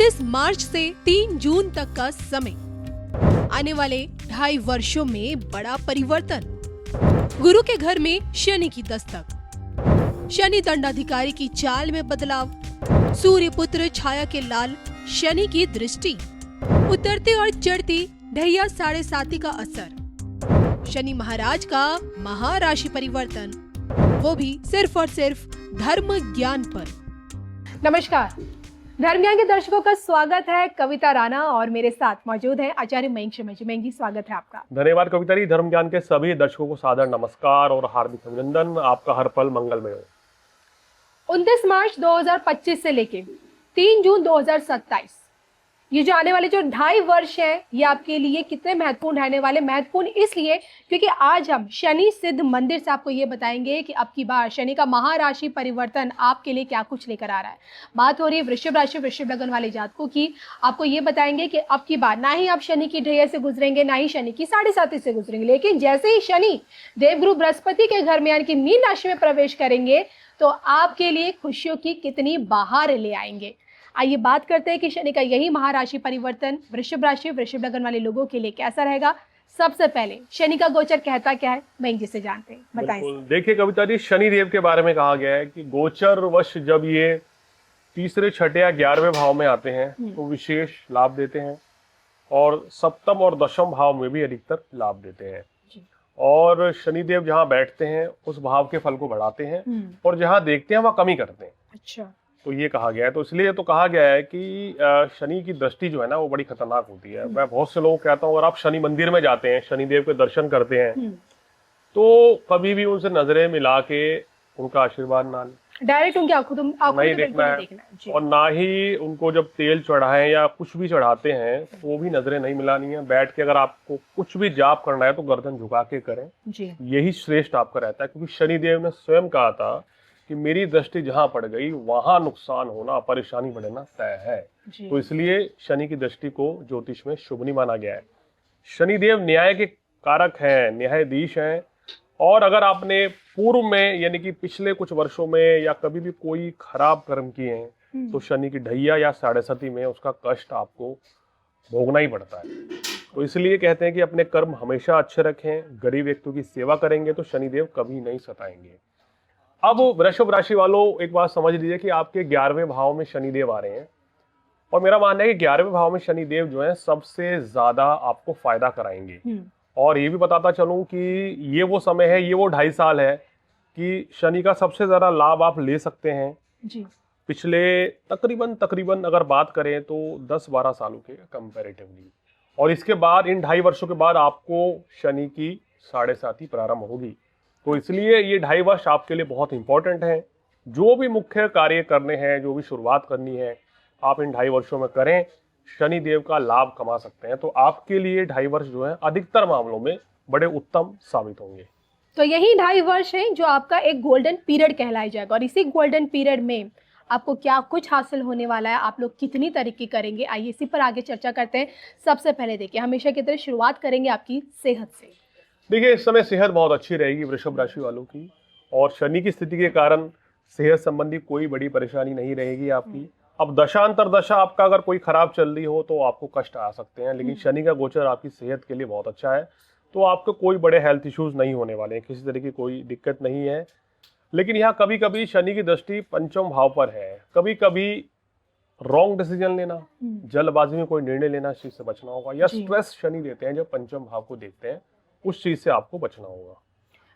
29 मार्च से 3 जून तक का समय। आने वाले 2.5 वर्षों में बड़ा परिवर्तन। गुरु के घर में शनि की दस्तक, शनि दंडाधिकारी की चाल में बदलाव, सूर्य पुत्र छाया के लाल शनि की दृष्टि, उतरते और चढ़ती ढैया 7.5 का असर, शनि महाराज का महाराशि परिवर्तन, वो भी सिर्फ और सिर्फ धर्म ज्ञान पर। नमस्कार, धर्म ज्ञान के दर्शकों का स्वागत है। कविता राणा और मेरे साथ मौजूद हैं आचार्य मयंक शर्मा जी। मयंक जी, स्वागत है आपका। धन्यवाद कविता जी। धर्म ज्ञान के सभी दर्शकों को सादर नमस्कार और हार्दिक अभिनंदन। आपका हर पल मंगलमय हो। 29 मार्च 2025 से लेके 3 जून 2027, ये जो आने वाले जो 2.5 वर्ष है, ये आपके लिए कितने महत्वपूर्ण रहने वाले। महत्वपूर्ण इसलिए क्योंकि आज हम शनि सिद्ध मंदिर से आपको ये बताएंगे कि अब की बार शनि का महाराशि परिवर्तन आपके लिए क्या कुछ लेकर आ रहा है। बात हो रही है वृषभ राशि वृषभ लग्न वाले जातकों की। आपको ये बताएंगे कि अब की बार ना ही आप शनि की ढैया से गुजरेंगे, ना ही शनि की 7.5 से गुजरेंगे, लेकिन जैसे ही शनि देवगुरु बृहस्पति के घर में यानी कि मीन राशि में प्रवेश करेंगे तो आपके लिए खुशियों की कितनी बहार ले आएंगे। आइए बात करते हैं कि शनि का यही महाराशि परिवर्तन वृषभ राशि वृषभ लग्न वाले लोगों के लिए कैसा रहेगा। सबसे पहले शनि का गोचर कहता क्या है, मयंक जी से जानते हैं, बताएं। देखिए कविता जी, शनि देव के बारे में कहा गया है कि गोचर वश जब ये तीसरे, छठे या 11वें भाव में आते हैं तो विशेष लाभ देते हैं, और सप्तम और दशम भाव में भी अधिकतर लाभ देते हैं। और शनिदेव जहाँ बैठते हैं उस भाव के फल को बढ़ाते हैं, और जहाँ देखते हैं वहाँ कमी करते हैं। अच्छा, तो ये कहा गया है। तो इसलिए तो कहा गया है कि शनि की दृष्टि जो है ना वो बड़ी खतरनाक होती है। मैं बहुत से लोगों को कहता हूँ, अगर आप शनि मंदिर में जाते हैं, शनिदेव के दर्शन करते हैं, तो कभी भी उनसे नजरें मिला के उनका आशीर्वाद ना लें। डायरेक्ट उनकी आंखों नहीं देखना है, और ना ही उनको जब तेल चढ़ाएं या कुछ भी चढ़ाते हैं तो वो भी नजरें नहीं मिलानी है। बैठ के अगर आपको कुछ भी जाप करना है तो गर्दन झुका के करें जी। यही श्रेष्ठ आपका रहता है, क्योंकि शनिदेव ने स्वयं कहा था कि मेरी दृष्टि जहां पड़ गई वहां नुकसान होना, परेशानी बढ़ना तय है। तो इसलिए शनि की दृष्टि को ज्योतिष में शुभ नहीं माना गया है। शनिदेव न्याय के कारक हैं, न्यायाधीश हैं, और अगर आपने पूर्व में यानी कि पिछले कुछ वर्षों में या कभी भी कोई खराब कर्म किए हैं तो शनि की ढैया या 7.5 में उसका कष्ट आपको भोगना ही पड़ता है। तो इसलिए कहते हैं कि अपने कर्म हमेशा अच्छे रखें, गरीब व्यक्तियों की सेवा करेंगे तो शनिदेव कभी नहीं सताएंगे। अब वृषभ राशि वालों एक बात समझ लीजिए कि आपके 11वें भाव में शनिदेव आ रहे हैं, और मेरा मानना है कि 11वें भाव में शनिदेव जो है सबसे ज्यादा आपको फायदा कराएंगे। और ये भी बताता चलूं कि ये वो समय है, ये वो 2.5 साल है कि शनि का सबसे ज्यादा लाभ आप ले सकते हैं जी। पिछले तकरीबन अगर बात करें तो 10-12 सालों के कंपैरेटिवली। और इसके बाद इन 2.5 वर्षों के बाद आपको शनि की 7.5 प्रारंभ होगी। तो इसलिए ये 2.5 वर्ष आपके लिए बहुत इंपॉर्टेंट है। जो भी मुख्य कार्य करने हैं, जो भी शुरुआत करनी है, आप इन 2.5 वर्षों में करें, शनि देव का लाभ कमा सकते हैं। तो आपके लिए 2.5 वर्ष जो है अधिकतर मामलों में बड़े उत्तम साबित होंगे। तो यही 2.5 वर्ष है जो आपका एक गोल्डन पीरियड कहलाया जाएगा, और इसी गोल्डन पीरियड में आपको क्या कुछ हासिल होने वाला है, आप लोग कितनी तरक्की करेंगे, आइए इसी पर आगे चर्चा करते हैं। सबसे पहले देखिए, हमेशा की तरह शुरुआत करेंगे आपकी सेहत से। देखिए, इस समय सेहत बहुत अच्छी रहेगी वृषभ राशि वालों की, और शनि की स्थिति के कारण सेहत संबंधी कोई बड़ी परेशानी नहीं रहेगी आपकी। अब दशांतर दशा आपका अगर कोई खराब चल रही हो तो आपको कष्ट आ सकते हैं, लेकिन शनि का गोचर आपकी सेहत के लिए बहुत अच्छा है, तो आपको कोई बड़े हेल्थ इश्यूज नहीं होने वाले हैं, किसी तरह की कोई दिक्कत नहीं है। लेकिन यहाँ कभी कभी शनि की दृष्टि पंचम भाव पर है, कभी कभी रॉन्ग डिसीजन लेना, जल्दबाजी में कोई निर्णय लेना, इस चीज से बचना होगा। या स्ट्रेस शनि देते हैं जब पंचम भाव को देखते हैं, उस चीज से आपको बचना होगा।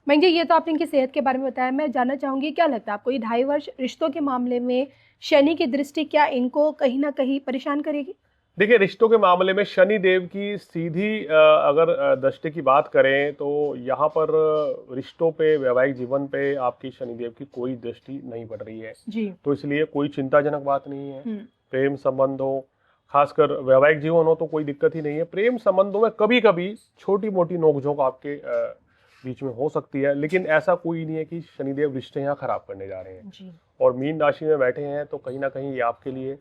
मयंक जी, ये तो आपने इनकी सेहत के बारे में बताया। मैं जानना चाहूंगी, क्या लगता है आपको ये 2.5 वर्ष रिश्तों के मामले में शनि की दृष्टि क्या इनको कहीं ना कहीं परेशान करेगी? देखिए, रिश्तों के मामले में शनि देव की सीधी अगर दृष्टि की बात करें तो यहाँ पर रिश्तों पे, वैवाहिक जीवन पे आपकी शनि देव की कोई दृष्टि नहीं पड़ रही है जी। तो इसलिए कोई चिंताजनक बात नहीं है। प्रेम संबंध हो, खासकर वैवाहिक जीवन हो तो कोई दिक्कत ही नहीं है। प्रेम संबंधों में कभी कभी छोटी मोटी नोकझोंक आपके बीच में हो सकती है, लेकिन ऐसा कोई नहीं है कि शनिदेव रिश्ते यहाँ खराब करने जा रहे हैं जी। और मीन राशि में बैठे हैं तो कहीं ना कहीं ये आपके लिए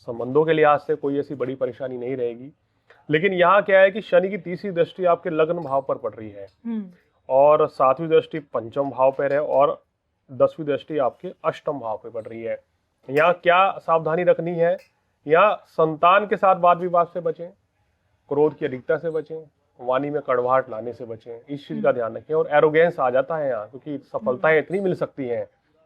संबंधों के लिहाज से कोई ऐसी बड़ी परेशानी नहीं रहेगी। लेकिन यहाँ क्या है कि शनि की तीसरी दृष्टि आपके लग्न भाव पर पड़ रही है और 7वीं दृष्टि पंचम भाव पर है और 10वीं दृष्टि आपके अष्टम भाव पे पड़ रही है। यहाँ क्या सावधानी रखनी है यहाँ संतान के साथ वाद विवाद से बचें, क्रोध की अधिकता से बचें, वाणी में कड़वाहट लाने से बचें, इस चीज का ध्यान रखें। और एरोगेंस आ जाता है यहाँ, क्योंकि सफलताएं इतनी मिल सकती हैं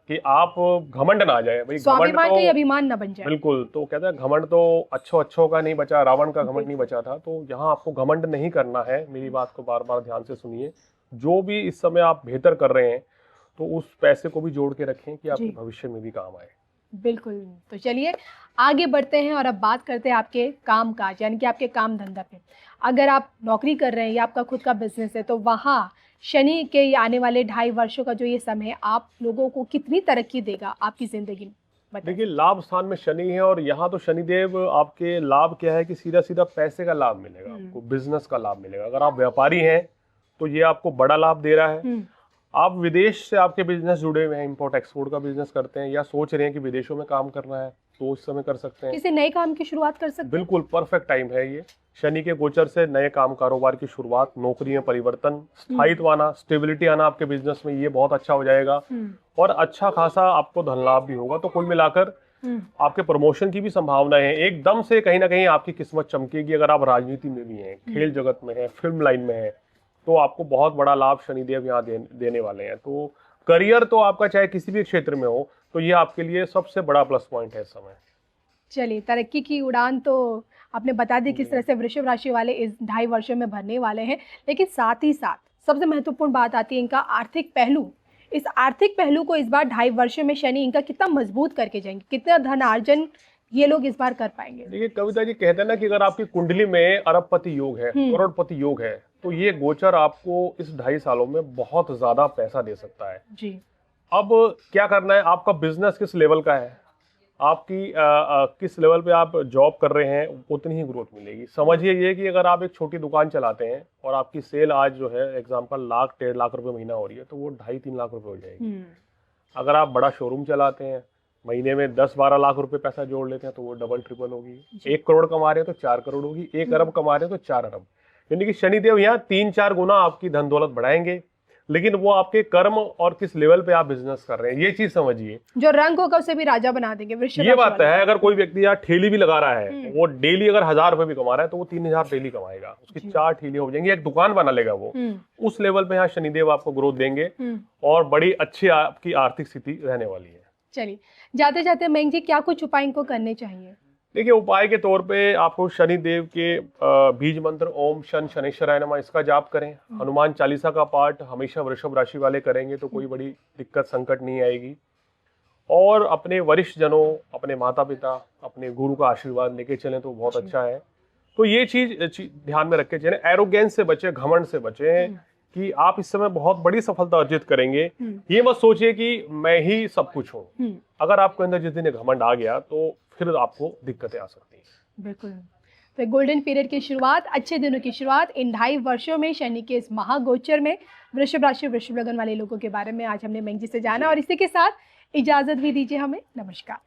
कि आप घमंड ना आ जाए भाई, स्वाभिमान का अभिमान न बन जाए। बिल्कुल, तो कहते हैं घमंड तो अच्छों का नहीं बचा, रावण का घमंड नहीं बचा था। तो यहाँ आपको घमंड नहीं करना है, मेरी बात को बार बार ध्यान से सुनिए। जो भी इस समय आप बेहतर कर रहे हैं तो उस पैसे को भी जोड़ के रखें कि आपके भविष्य में भी काम आए। बिल्कुल। तो चलिए आगे बढ़ते हैं और अब बात करते हैं आपके काम काज, यानी कि आपके काम धंधा पे। अगर आप नौकरी कर रहे हैं या आपका खुद का बिजनेस है, तो वहाँ शनि के आने वाले 2.5 वर्षों का जो ये समय है, आप लोगों को कितनी तरक्की देगा आपकी जिंदगी में? देखिए, लाभ स्थान में शनि है और यहाँ तो शनिदेव आपके लाभ क्या है कि सीधा सीधा पैसे का लाभ मिलेगा आपको, बिजनेस का लाभ मिलेगा। अगर आप व्यापारी हैं तो ये आपको बड़ा लाभ दे रहा है। आप विदेश से आपके बिजनेस जुड़े हुए हैं, इंपोर्ट एक्सपोर्ट का बिजनेस करते हैं या सोच रहे हैं कि विदेशों में काम करना है, तो उस समय कर सकते हैं। किसी नए काम की शुरुआत कर सकते हैं। बिल्कुल परफेक्ट टाइम है ये। शनि के गोचर से नए काम कारोबार की शुरुआत, नौकरी में परिवर्तन, स्थायित्व आना, स्टेबिलिटी आना आपके बिजनेस में, ये बहुत अच्छा हो जाएगा और अच्छा खासा आपको धन लाभ भी होगा। तो कुल मिलाकर आपके प्रमोशन की भी संभावना है। एकदम से कहीं ना कहीं आपकी किस्मत चमकेगी। अगर आप राजनीति में भी हैं, खेल जगत में हैं, फिल्म लाइन में हैं, तो आपको बहुत बड़ा लाभ शनिदेव यहाँ देने वाले हैं। तो करियर तो आपका चाहे किसी भी क्षेत्र में हो, तो ये आपके लिए सबसे बड़ा प्लस पॉइंट है इस समय। चलिए, तरक्की की उड़ान तो आपने बता दी किस तरह से वृषभ राशि वाले इस 2.5 वर्षों में भरने वाले हैं, लेकिन साथ ही साथ सबसे महत्वपूर्ण बात आती है इनका आर्थिक पहलू। इस आर्थिक पहलू को इस बार 2.5 वर्षों में शनि इनका कितना मजबूत करके जाएंगे, कितना धन अर्जन ये लोग इस बार कर पाएंगे? देखिए, कविता जी कहते हैं ना कि अगर आपकी कुंडली में अरबपति योग है, करोड़पति योग है, तो ये गोचर आपको इस 2.5 सालों में बहुत ज्यादा पैसा दे सकता है जी। अब क्या करना है, आपका बिजनेस किस लेवल का है, आपकी किस लेवल पे आप जॉब कर रहे हैं, उतनी ही ग्रोथ मिलेगी। समझिए ये कि अगर आप एक छोटी दुकान चलाते हैं और आपकी सेल आज जो है एग्जांपल 1,00,000 1.5 लाख रुपए महीना हो रही है, तो वो 2.5-3 लाख रुपए हो जाएगी। अगर आप बड़ा शोरूम चलाते हैं, महीने में 10-12 लाख रुपए पैसा जोड़ लेते हैं, तो वो डबल ट्रिपल होगी। 1 करोड़ कमा रहे हैं तो 4 करोड़ होगी, 1 अरब कमा रहे हैं तो 4 अरब। यानी कि शनिदेव यहाँ 3-4 गुना आपकी धन दौलत बढ़ाएंगे, लेकिन वो आपके कर्म और किस लेवल पे आप बिजनेस कर रहे हैं, ये चीज समझिए। जो रंग होगा उसे भी राजा बना देंगे। ये बात है। अगर कोई व्यक्ति यहाँ ठेली भी लगा रहा है, वो डेली अगर 1,000 रुपए भी कमा रहा है, तो वो 3,000 डेली कमाएगा, उसकी 4 ठेली हो जाएंगी, एक दुकान बना लेगा वो। उस लेवल पे यहाँ शनिदेव आपको ग्रोथ देंगे और बड़ी अच्छी आपकी आर्थिक स्थिति रहने वाली है। चलिए, जाते जाते मयंक जी, क्या कुछ उपाय इनको करने चाहिए? देखिए, उपाय के तौर पे आपको शनि देव के बीज मंत्र ओम शन शनेश्वराय नमः इसका जाप करें। हनुमान चालीसा का पाठ हमेशा वृषभ राशि वाले करेंगे तो कोई बड़ी दिक्कत संकट नहीं आएगी। और अपने वरिष्ठ जनों, अपने माता पिता, अपने गुरु का आशीर्वाद लेके चलें तो बहुत अच्छा है। तो ये चीज ध्यान में रख के चलें। एरोगेंस से बचे, घमंड से बचे कि आप इस समय बहुत बड़ी सफलता अर्जित करेंगे। ये मत सोचिए कि मैं ही सब कुछ हूँ। अगर आपके अंदर जिस दिन घमंड आ गया तो फिर आपको दिक्कतें आ सकती हैं। बिल्कुल। तो गोल्डन पीरियड की शुरुआत, अच्छे दिनों की शुरुआत इन 2.5 वर्षों में शनि के इस महागोचर में वृषभ राशि वृषभ लगन वाले लोगों के बारे में आज हमने मयंक जी से जाना, और इसी के साथ इजाजत भी दीजिए हमें। नमस्कार।